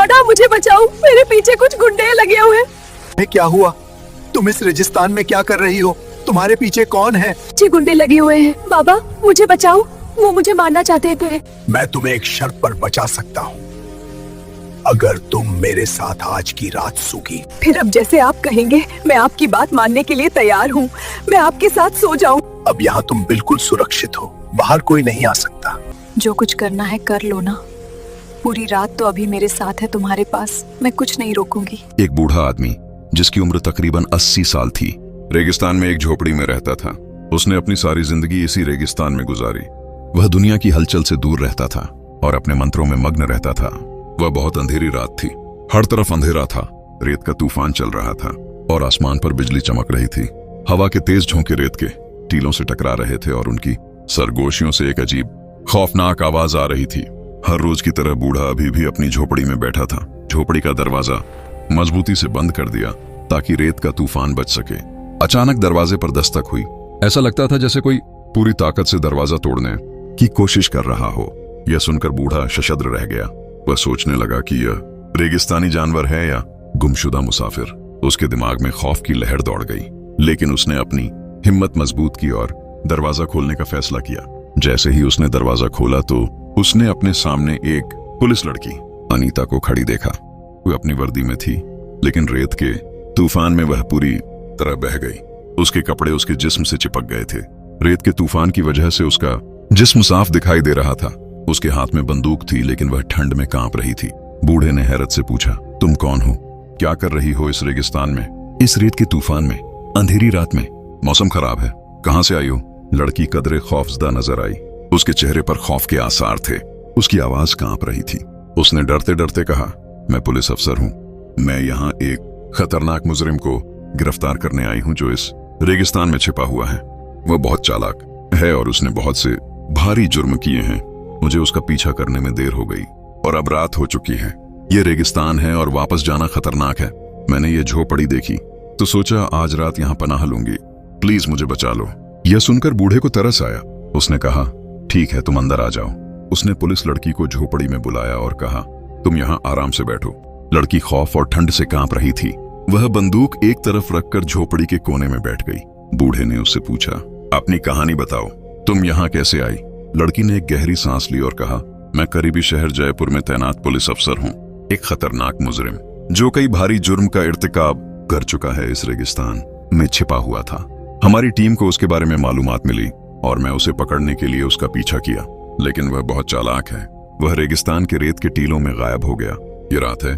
नाना मुझे बचाओ, मेरे पीछे कुछ गुंडे लगे हुए हैं। क्या हुआ? तुम इस रेगिस्तान में क्या कर रही हो? तुम्हारे पीछे कौन है? जी गुंडे लगे हुए हैं। बाबा मुझे बचाओ, वो मुझे मारना चाहते थे। मैं तुम्हें एक शर्त पर बचा सकता हूँ, अगर तुम मेरे साथ आज की रात सोगी। फिर अब जैसे आप कहेंगे, मैं आपकी बात मानने के लिए तैयार हूँ। मैं आपके साथ सो जाऊँ। अब यहाँ तुम बिल्कुल सुरक्षित हो, बाहर कोई नहीं आ सकता। जो कुछ करना है कर लो ना। पूरी रात तो अभी मेरे साथ है तुम्हारे पास, मैं कुछ नहीं रोकूंगी। एक बूढ़ा आदमी जिसकी उम्र तकरीबन 80 साल थी, रेगिस्तान में एक झोपड़ी में रहता था। उसने अपनी सारी जिंदगी इसी रेगिस्तान में गुजारी। वह दुनिया की हलचल से दूर रहता था और अपने मंत्रों में मग्न रहता था। वह बहुत अंधेरी रात थी, हर तरफ अंधेरा था। रेत का तूफान चल रहा था और आसमान पर बिजली चमक रही थी। हवा के तेज झोंके रेत के टीलों से टकरा रहे थे और उनकी सरगोशियों से एक अजीब खौफनाक आवाज आ रही थी। हर रोज की तरह बूढ़ा अभी भी अपनी झोपड़ी में बैठा था। झोपड़ी का दरवाजा मजबूती से बंद कर दिया ताकि रेत का तूफान बच सके। अचानक दरवाजे पर दस्तक हुई। ऐसा लगता था जैसे कोई पूरी ताकत से दरवाजा तोड़ने की कोशिश कर रहा हो। यह सुनकर बूढ़ा सशद्र रह गया। वह सोचने लगा कि यह रेगिस्तानी जानवर है या गुमशुदा मुसाफिर। उसके दिमाग में खौफ की लहर दौड़ गई, लेकिन उसने अपनी हिम्मत मजबूत की और दरवाजा खोलने का फैसला किया। जैसे ही उसने दरवाजा खोला तो उसने अपने सामने एक पुलिस लड़की अनीता को खड़ी देखा। वह अपनी वर्दी में थी, लेकिन रेत के तूफान में वह पूरी तरह बह गई। उसके कपड़े उसके जिस्म से चिपक गए थे। रेत के तूफान की वजह से उसका जिस्म साफ दिखाई दे रहा था। उसके हाथ में बंदूक थी, लेकिन वह ठंड में कांप रही थी। बूढ़े ने हैरत से पूछा, तुम कौन हो? क्या कर रही हो इस रेगिस्तान में, इस रेत के तूफान में, अंधेरी रात में? मौसम खराब है, कहां से आई हो? लड़की कदरे खौफजदा नजर आई। उसके चेहरे पर खौफ के आसार थे। उसकी आवाज कांप रही थी। उसने डरते डरते कहा, मैं पुलिस अफसर हूं। मैं यहाँ एक खतरनाक मुजरिम को गिरफ्तार करने आई हूं जो इस रेगिस्तान में छिपा हुआ है। वह बहुत चालाक है और उसने बहुत से भारी जुर्म किए हैं। मुझे उसका पीछा करने में देर हो गई और अब रात हो चुकी है। ये रेगिस्तान है और वापस जाना खतरनाक है। मैंने ये झोपड़ी देखी तो सोचा आज रात यहाँ पनाह लूंगी। प्लीज मुझे बचा लो। यह सुनकर बूढ़े को तरस आया। उसने कहा, ठीक है, तुम अंदर आ जाओ। उसने पुलिस लड़की को झोपड़ी में बुलाया और कहा, तुम यहाँ आराम से बैठो। लड़की खौफ और ठंड से कांप रही थी। वह बंदूक एक तरफ रखकर झोपड़ी के कोने में बैठ गई। बूढ़े ने उससे पूछा, अपनी कहानी बताओ, तुम यहाँ कैसे आई? लड़की ने एक गहरी सांस ली और कहा, मैं करीबी शहर जयपुर में तैनात पुलिस अफसर हूँ। एक खतरनाक मुजरिम जो कई भारी जुर्म का इर्तिकाब कर चुका है इस रेगिस्तान में छिपा हुआ था। हमारी टीम को उसके बारे में मालूमात मिली और मैं उसे पकड़ने के लिए उसका पीछा किया, लेकिन वह बहुत चालाक है। वह रेगिस्तान के रेत के टीलों में गायब हो गया। ये रात है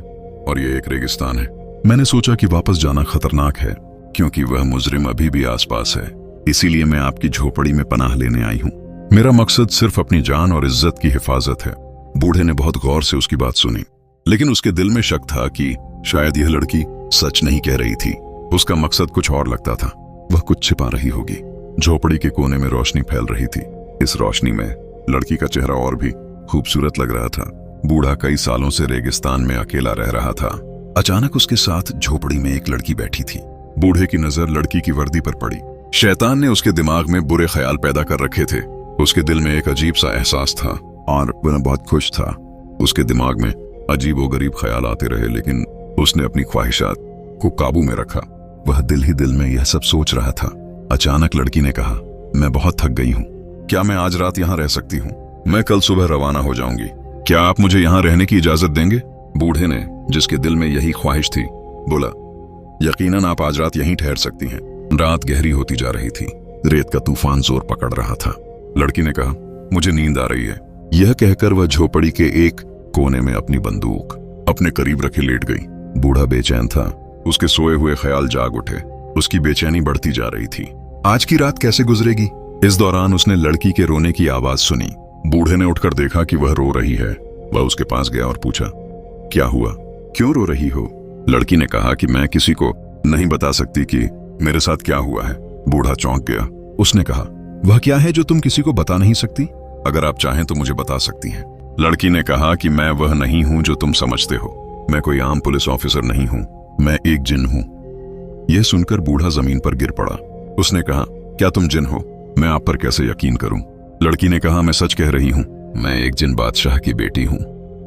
और ये एक रेगिस्तान है। मैंने सोचा कि वापस जाना खतरनाक है क्योंकि वह मुजरिम अभी भी आसपास है। इसीलिए मैं आपकी झोपड़ी में पनाह लेने आई हूँ। मेरा मकसद सिर्फ अपनी जान और इज्जत की हिफाजत है। बूढ़े ने बहुत गौर से उसकी बात सुनी, लेकिन उसके दिल में शक था कि शायद यह लड़की सच नहीं कह रही थी। उसका मकसद कुछ और लगता था। वह कुछ छिपा रही होगी। झोपड़ी के कोने में रोशनी फैल रही थी। इस रोशनी में लड़की का चेहरा और भी खूबसूरत लग रहा था। बूढ़ा कई सालों से रेगिस्तान में अकेला रह रहा था। अचानक उसके साथ झोपड़ी में एक लड़की बैठी थी। बूढ़े की नजर लड़की की वर्दी पर पड़ी। शैतान ने उसके दिमाग में बुरे ख्याल पैदा कर रखे थे। उसके दिल में एक अजीब सा एहसास था और वह बहुत खुश था। उसके दिमाग में अजीबोगरीब ख्याल आते रहे, लेकिन उसने अपनी ख्वाहिशात को काबू में रखा। वह दिल ही दिल में यह सब सोच रहा था। अचानक लड़की ने कहा, मैं बहुत थक गई हूँ। क्या मैं आज रात यहाँ रह सकती हूँ? मैं कल सुबह रवाना हो जाऊंगी। क्या आप मुझे यहाँ रहने की इजाजत देंगे? बूढ़े ने, जिसके दिल में यही ख्वाहिश थी, बोला, यकीनन आप आज रात यहीं ठहर सकती हैं। रात गहरी होती जा रही थी। रेत का तूफान जोर पकड़ रहा था। लड़की ने कहा, मुझे नींद आ रही है। यह कहकर वह झोपड़ी के एक कोने में अपनी बंदूक अपने करीब रखे लेट गई। बूढ़ा बेचैन था। उसके सोए हुए ख्याल जाग उठे। उसकी बेचैनी बढ़ती जा रही थी। आज की रात कैसे गुजरेगी? इस दौरान उसने लड़की के रोने की आवाज सुनी। बूढ़े ने उठकर देखा कि वह रो रही है। वह उसके पास गया और पूछा, क्या हुआ, क्यों रो रही हो? लड़की ने कहा कि मैं किसी को नहीं बता सकती कि मेरे साथ क्या हुआ है। बूढ़ा चौंक गया। उसने कहा, वह क्या है जो तुम किसी को बता नहीं सकती? अगर आप चाहें तो मुझे बता सकती हैं। लड़की ने कहा कि मैं वह नहीं हूं जो तुम समझते हो। मैं कोई आम पुलिस ऑफिसर नहीं हूं, मैं एक जिन हूं। यह सुनकर बूढ़ा जमीन पर गिर पड़ा। उसने कहा, क्या तुम जिन हो? मैं आप पर कैसे यकीन करूं? लड़की ने कहा, मैं सच कह रही हूं। मैं एक जिन बादशाह की बेटी हूं।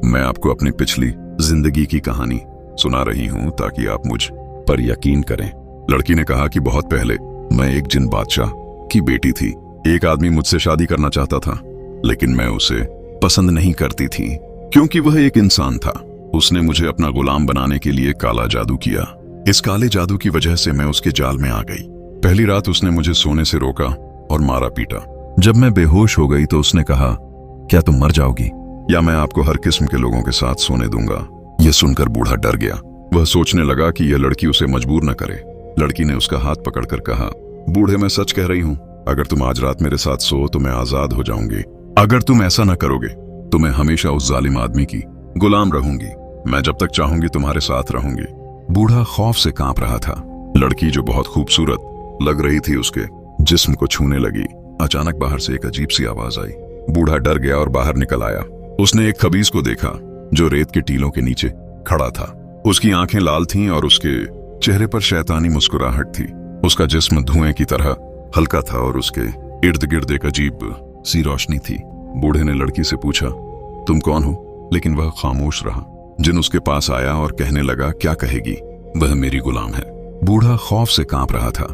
मैं आपको अपनी पिछली जिंदगी की कहानी सुना रही हूं ताकि आप मुझ पर यकीन करें। लड़की ने कहा कि बहुत पहले मैं एक जिन बादशाह की बेटी थी। एक आदमी मुझसे शादी करना चाहता था, लेकिन मैं उसे पसंद नहीं करती थी क्योंकि वह एक इंसान था। उसने मुझे अपना गुलाम बनाने के लिए काला जादू किया। इस काले जादू की वजह से मैं उसके जाल में आ गई। पहली रात उसने मुझे सोने से रोका और मारा पीटा। जब मैं बेहोश हो गई तो उसने कहा, क्या तुम मर जाओगी या मैं आपको हर किस्म के लोगों के साथ सोने दूंगा। यह सुनकर बूढ़ा डर गया। वह सोचने लगा कि यह लड़की उसे मजबूर न करे। लड़की ने उसका हाथ पकड़कर कहा, बूढ़े मैं सच कह रही हूं, अगर तुम आज रात मेरे साथ सो तो मैं आजाद हो जाऊंगी। अगर तुम ऐसा न करोगे तो मैं हमेशा उस जालिम आदमी की गुलाम रहूंगी। मैं जब तक चाहूंगी तुम्हारे साथ रहूंगी। बूढ़ा खौफ से कांप रहा था। लड़की जो बहुत खूबसूरत लग रही थी उसके जिस्म को छूने लगी। अचानक बाहर से एक अजीब सी आवाज आई। बूढ़ा डर गया और बाहर निकल आया। उसने एक खबीज को देखा जो रेत के टीलों के नीचे खड़ा था। उसकी आंखें लाल थीं और उसके चेहरे पर शैतानी मुस्कुराहट थी। उसका जिस्म धुएं की तरह हल्का था और उसके इर्द गिर्द एक अजीब सी रोशनी थी। बूढ़े ने लड़की से पूछा, तुम कौन हो? लेकिन वह खामोश रहा। जिन उसके पास आया और कहने लगा, क्या कहेगी? वह मेरी गुलाम है। बूढ़ा खौफ से कांप रहा था।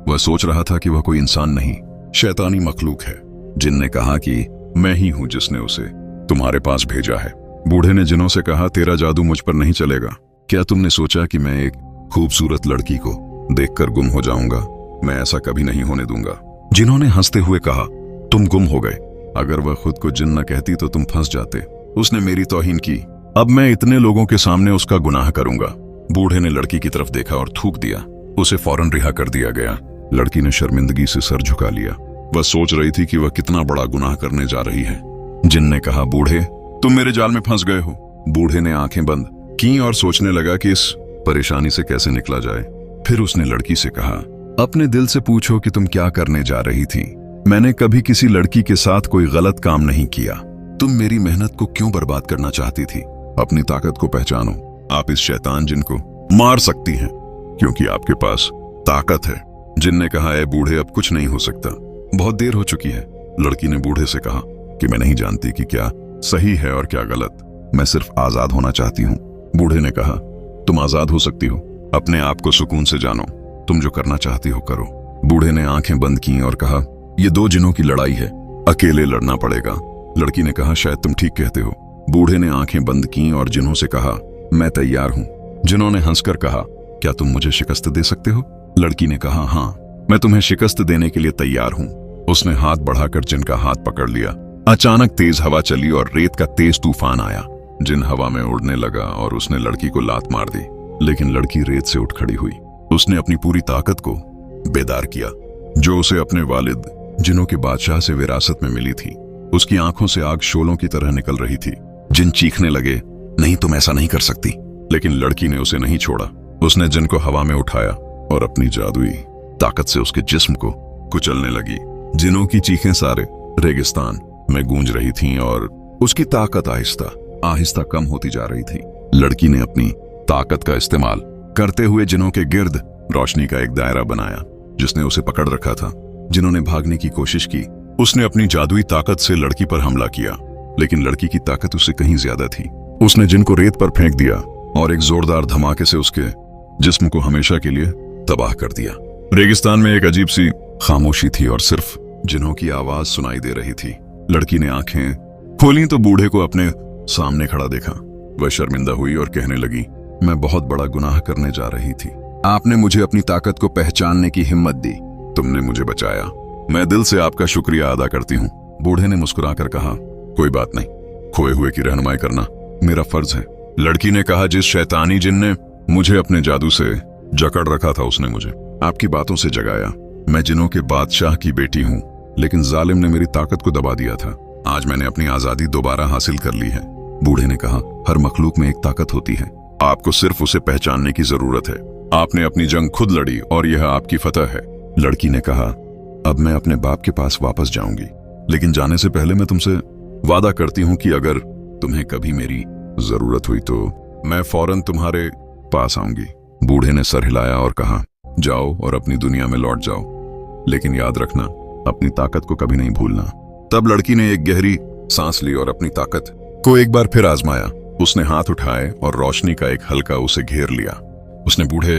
वह सोच रहा था कि वह कोई इंसान नहीं, शैतानी मखलूक है। जिन ने कहा कि मैं ही हूं जिसने उसे तुम्हारे पास भेजा है। बूढ़े ने जिनों से कहा, तेरा जादू मुझ पर नहीं चलेगा। क्या तुमने सोचा कि मैं एक खूबसूरत लड़की को देखकर गुम हो जाऊंगा? मैं ऐसा कभी नहीं होने दूंगा। जिन्हों ने हंसते हुए कहा, तुम गुम हो गए। अगर वह खुद को जिन न कहती तो तुम फंस जाते। उसने मेरी तौहीन की। अब मैं इतने लोगों के सामने उसका गुनाह करूंगा। बूढ़े ने लड़की की तरफ देखा और थूक दिया। उसे फौरन रिहा कर दिया गया। लड़की ने शर्मिंदगी से सर झुका लिया। वह सोच रही थी कि वह कितना बड़ा गुनाह करने जा रही है। जिन ने कहा, बूढ़े तुम मेरे जाल में फंस गए हो। बूढ़े ने आंखें बंद की और सोचने लगा कि इस परेशानी से कैसे निकला जाए। फिर उसने लड़की से कहा, अपने दिल से पूछो कि तुम क्या करने जा रही थी। मैंने कभी किसी लड़की के साथ कोई गलत काम नहीं किया। तुम मेरी मेहनत को क्यों बर्बाद करना चाहती थी? अपनी ताकत को पहचानो। आप इस शैतान जिन को मार सकती हैं क्योंकि आपके पास ताकत है। जिन ने कहा, ए बूढ़े अब कुछ नहीं हो सकता, बहुत देर हो चुकी है। लड़की ने बूढ़े से कहा कि मैं नहीं जानती कि क्या सही है और क्या गलत। मैं सिर्फ आजाद होना चाहती हूँ। बूढ़े ने कहा, तुम आजाद हो सकती हो। अपने आप को सुकून से जानो। तुम जो करना चाहती हो करो। बूढ़े ने आंखें बंद की और कहा, यह दो जिनों की लड़ाई है, अकेले लड़ना पड़ेगा। लड़की ने कहा, शायद तुम ठीक कहते हो। बूढ़े ने आंखें बंद की और जिन्हों से कहा, मैं तैयार हूं। जिन्होंने हंसकर कहा, क्या तुम मुझे शिकस्त दे सकते हो? लड़की ने कहा, हाँ, मैं तुम्हें शिकस्त देने के लिए तैयार हूं। उसने हाथ बढ़ाकर जिन का हाथ पकड़ लिया। अचानक तेज हवा चली और रेत का तेज तूफान आया। जिन हवा में उड़ने लगा और उसने लड़की को लात मार दी, लेकिन लड़की रेत से उठ खड़ी हुई। उसने अपनी पूरी ताकत को बेदार किया जो उसे अपने वालिद जिनों के बादशाह से विरासत में मिली थी। उसकी आंखों से आग शोलों की तरह निकल रही थी। जिन चीखने लगे, नहीं तुम ऐसा नहीं कर सकती। लेकिन लड़की ने उसे नहीं छोड़ा। उसने जिन को हवा में उठाया और अपनी जादुई ताकत से उसके जिस्म को कुचलने लगी। जिनों की चीखें सारे रेगिस्तान में गूंज रही थीं और उसकी ताकत आहिस्ता आहिस्ता कम होती जा रही थी। लड़की ने अपनी ताकत का इस्तेमाल करते हुए जिनों के गिर्द रोशनी का एक दायरा बनाया जिसने उसे पकड़ रखा था। जिन्होंने भागने की कोशिश की। उसने अपनी जादुई ताकत से लड़की पर हमला किया, लेकिन लड़की की ताकत उससे कहीं ज्यादा थी। उसने जिन को रेत पर फेंक दिया और एक जोरदार धमाके से उसके जिस्म को हमेशा के लिए तबाह कर दिया। रेगिस्तान में एक अजीब सी खामोशी थी और सिर्फ जिन्हों की आवाज सुनाई दे रही थी। लड़की ने आंखें खोली तो बूढ़े को अपने सामने खड़ा देखा। वह शर्मिंदा हुई और कहने लगी, मैं बहुत बड़ा गुनाह करने जा रही थी। आपने मुझे अपनी ताकत को पहचानने की हिम्मत दी। तुमने मुझे बचाया। मैं दिल से आपका शुक्रिया अदा करती हूँ। बूढ़े ने मुस्कुराकर कहा, कोई बात नहीं, खोए हुए की रहनुमाई करना मेरा फर्ज है। लड़की ने कहा, जिस शैतानी जिन ने मुझे अपने जादू से जकड़ रखा था उसने मुझे आपकी बातों से जगाया। मैं जिनों के बादशाह की बेटी हूँ, लेकिन जालिम ने मेरी ताकत को दबा दिया था। आज मैंने अपनी आजादी दोबारा हासिल कर ली है। बूढ़े ने कहा, हर मखलूक में एक ताकत होती है, आपको सिर्फ उसे पहचानने की जरूरत है। आपने अपनी जंग खुद लड़ी और यह आपकी फतह है। लड़की ने कहा, अब मैं अपने बाप के पास वापस जाऊंगी, लेकिन जाने से पहले मैं तुमसे वादा करती हूँ कि अगर तुम्हें कभी मेरी जरूरत हुई तो मैं फौरन तुम्हारे पास आऊंगी। बूढ़े ने सर हिलाया और कहा, जाओ और अपनी दुनिया में लौट जाओ, लेकिन याद रखना अपनी ताकत को कभी नहीं भूलना। तब लड़की ने एक गहरी सांस ली और अपनी ताकत को एक बार फिर आजमाया। उसने हाथ उठाए और रोशनी का एक हल्का उसे घेर लिया। उसने बूढ़े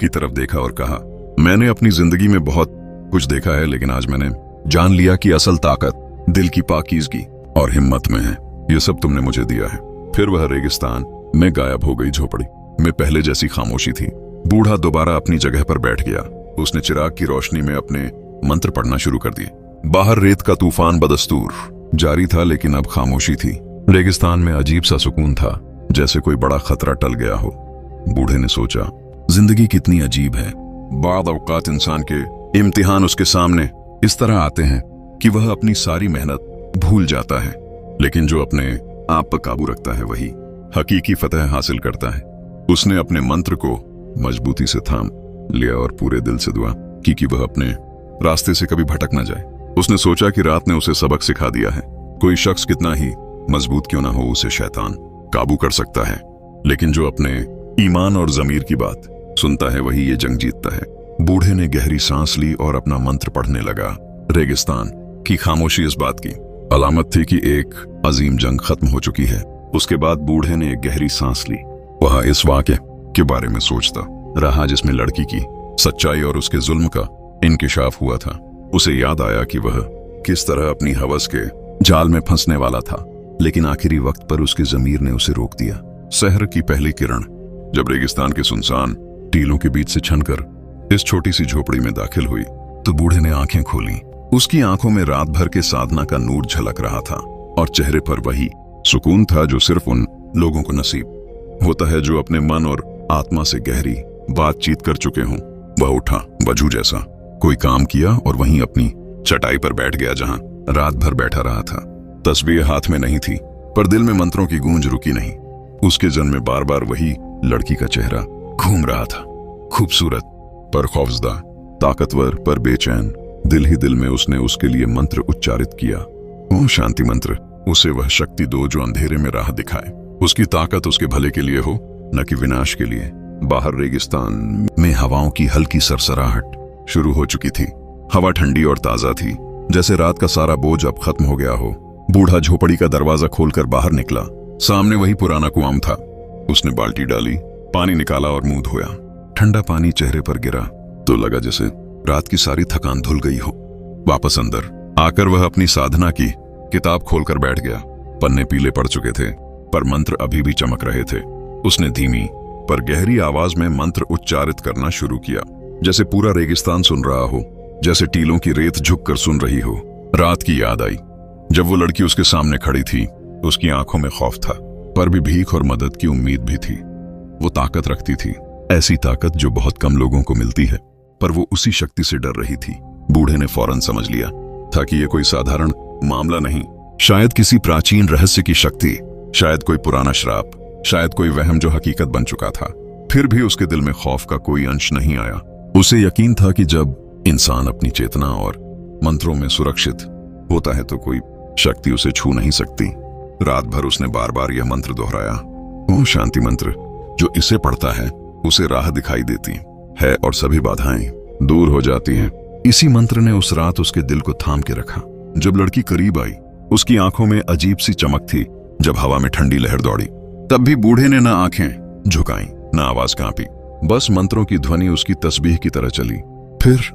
की तरफ देखा और कहा, मैंने अपनी जिंदगी में बहुत कुछ देखा है, लेकिन आज मैंने जान लिया कि असल ताकत दिल की पाकीज़गी और हिम्मत में है। ये सब तुमने मुझे दिया है। फिर वह रेगिस्तान में गायब हो गई। झोपड़ी में पहले जैसी खामोशी थी। बूढ़ा दोबारा अपनी जगह पर बैठ गया। उसने चिराग की रोशनी में अपने मंत्र पढ़ना शुरू कर दिए। बाहर रेत का तूफान बदस्तूर जारी था, लेकिन अब खामोशी थी। रेगिस्तान में अजीब सा सुकून था, जैसे कोई बड़ा खतरा टल गया हो। बूढ़े ने सोचा, जिंदगी कितनी अजीब है। बाद औकात इंसान के इम्तिहान उसके सामने इस तरह आते हैं कि वह अपनी सारी मेहनत भूल जाता है, लेकिन जो अपने आप पर काबू रखता है वही हकीकी फतह हासिल करता है। उसने अपने मंत्र को मजबूती से थाम लिया और पूरे दिल से दुआ की कि वह अपने रास्ते से कभी भटक न जाए। उसने सोचा कि रात ने उसे सबक सिखा दिया है। कोई शख्स कितना ही मजबूत क्यों ना हो, उसे शैतान काबू कर सकता है, लेकिन जो अपने ईमान और जमीर की बात सुनता है वही ये जंग जीतता है। बूढ़े ने गहरी सांस ली और अपना मंत्र पढ़ने लगा। रेगिस्तान की खामोशी इस बात की अलामत थी कि एक अजीम जंग खत्म हो चुकी है। उसके बाद बूढ़े ने एक गहरी सांस ली। वह इस वाक़े के बारे में सोचता रहा जिसमें लड़की की सच्चाई और उसके जुल्म का इंकिशाफ हुआ था। उसे याद आया कि वह किस तरह अपनी हवस के जाल में फंसने वाला था, लेकिन आखिरी वक्त पर उसके ज़मीर ने उसे रोक दिया। सहर की पहली किरण जब रेगिस्तान के सुनसान टीलों के बीच से छनकर इस छोटी सी झोपड़ी में दाखिल हुई तो बूढ़े ने आंखें खोली। उसकी आंखों में रात भर के साधना का नूर झलक रहा था और चेहरे पर वही सुकून था जो सिर्फ उन लोगों को नसीब होता है जो अपने मन और आत्मा से गहरी बातचीत कर चुके हों। वह उठा, वजू जैसा कोई काम किया और वहीं अपनी चटाई पर बैठ गया जहां रात भर बैठा रहा था। तस्बीह हाथ में नहीं थी, पर दिल में मंत्रों की गूंज रुकी नहीं। उसके जन में बार बार वही लड़की का चेहरा घूम रहा था, खूबसूरत पर खौफजदा, ताकतवर पर बेचैन। दिल ही दिल में उसने उसके लिए मंत्र उच्चारित किया। ओ शांति मंत्र, उसे वह शक्ति दो जो अंधेरे में राह दिखाए। उसकी ताकत उसके भले के लिए हो, न कि विनाश के लिए। बाहर रेगिस्तान में हवाओं की हल्की सरसराहट शुरू हो चुकी थी। हवा ठंडी और ताजा थी, जैसे रात का सारा बोझ अब खत्म हो गया हो। बूढ़ा झोपड़ी का दरवाजा खोलकर बाहर निकला। सामने वही पुराना कुआं था। उसने बाल्टी डाली, पानी निकाला और मुंह धोया। ठंडा पानी चेहरे पर गिरा तो लगा जैसे रात की सारी थकान धुल गई हो। वापस अंदर आकर वह अपनी साधना की किताब खोलकर बैठ गया। पन्ने पीले पड़ चुके थे, पर मंत्र अभी भी चमक रहे थे। उसने धीमी पर गहरी आवाज में मंत्र उच्चारित करना शुरू किया, जैसे पूरा रेगिस्तान सुन रहा हो, जैसे टीलों की रेत झुककर सुन रही हो। रात की याद आई जब वो लड़की उसके सामने खड़ी थी। उसकी आंखों में खौफ था, पर भी भीख और मदद की उम्मीद भी थी। वो ताकत रखती थी, ऐसी ताकत जो बहुत कम लोगों को मिलती है, पर वो उसी शक्ति से डर रही थी। बूढ़े ने फौरन समझ लिया था कि यह कोई साधारण मामला नहीं, शायद किसी प्राचीन रहस्य की शक्ति, शायद कोई पुराना श्राप, शायद कोई वहम जो हकीकत बन चुका था। फिर भी उसके दिल में खौफ का कोई अंश नहीं आया। उसे यकीन था कि जब इंसान अपनी चेतना और मंत्रों में सुरक्षित होता है तो कोई शक्ति उसे छू नहीं सकती। रात भर उसने बार बार यह मंत्र दोहराया। ओ शांति मंत्र, जो इसे पढ़ता है उसे राह दिखाई देती है और सभी बाधाएं दूर हो जाती हैं। इसी मंत्र ने उस रात उसके दिल को थाम के रखा। जब लड़की करीब आई, उसकी आंखों में अजीब सी चमक थी। जब हवा में ठंडी लहर दौड़ी, तब भी बूढ़े ने न आंखें झुकाई न आवाज कांपी। बस मंत्रों की ध्वनि उसकी तस्बीह की तरह चली। फिर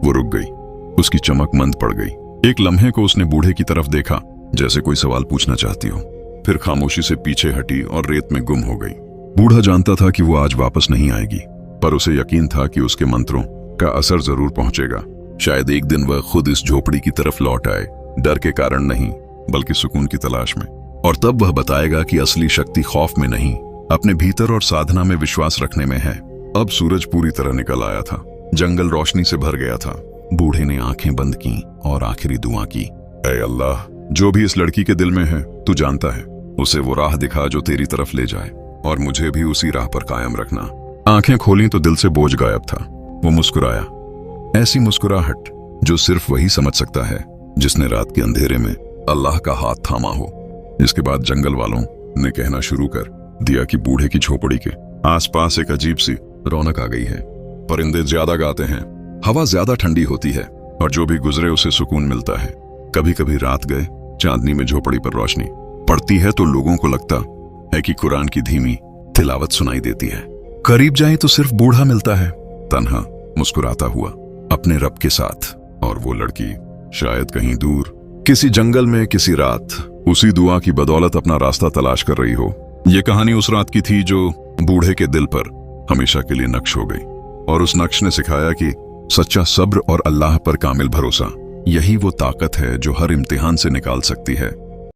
वो रुक गई, उसकी चमक मंद पड़ गई। एक लम्हे को उसने बूढ़े की तरफ देखा, जैसे कोई सवाल पूछना चाहती हो। फिर खामोशी से पीछे हटी और रेत में गुम हो गई। बूढ़ा जानता था कि वो आज वापस नहीं आएगी, पर उसे यकीन था कि उसके मंत्रों का असर जरूर पहुंचेगा। शायद एक दिन वह खुद इस झोपड़ी की तरफ लौट आए, डर के कारण नहीं बल्कि सुकून की तलाश में। और तब वह बताएगा कि असली शक्ति खौफ में नहीं, अपने भीतर और साधना में विश्वास रखने में है। अब सूरज पूरी तरह निकल आया था, जंगल रोशनी से भर गया था। बूढ़े ने आंखें बंद की और आखिरी दुआ की, ऐ अल्लाह, जो भी इस लड़की के दिल में है तू जानता है। उसे वो राह दिखा जो तेरी तरफ ले जाए, और मुझे भी उसी राह पर कायम रखना। आंखें खोली तो दिल से बोझ गायब था। वो मुस्कुराया, ऐसी मुस्कुराहट जो सिर्फ वही समझ सकता है जिसने रात के अंधेरे में अल्लाह का हाथ थामा हो। इसके बाद जंगल वालों ने कहना शुरू कर दिया कि बूढ़े की झोपड़ी के आसपास एक अजीब सी रौनक आ गई है। परिंदे ज्यादा गाते हैं, हवा ज्यादा ठंडी होती है, और जो भी गुजरे उसे सुकून मिलता है। कभी कभी रात गए चांदनी में झोपड़ी पर रोशनी पड़ती है तो लोगों को लगता है कि कुरान की धीमी तिलावत सुनाई देती है। करीब जाए तो सिर्फ बूढ़ा मिलता है, तन्हा, मुस्कुराता हुआ अपने रब के साथ। और वो लड़की शायद कहीं दूर किसी जंगल में किसी रात उसी दुआ की बदौलत अपना रास्ता तलाश कर रही हो। ये कहानी उस रात की थी जो बूढ़े के दिल पर हमेशा के लिए नक्श हो गई, और उस नक्श ने सिखाया कि सच्चा सब्र और अल्लाह पर कामिल भरोसा, यही वो ताकत है जो हर इम्तिहान से निकाल सकती है।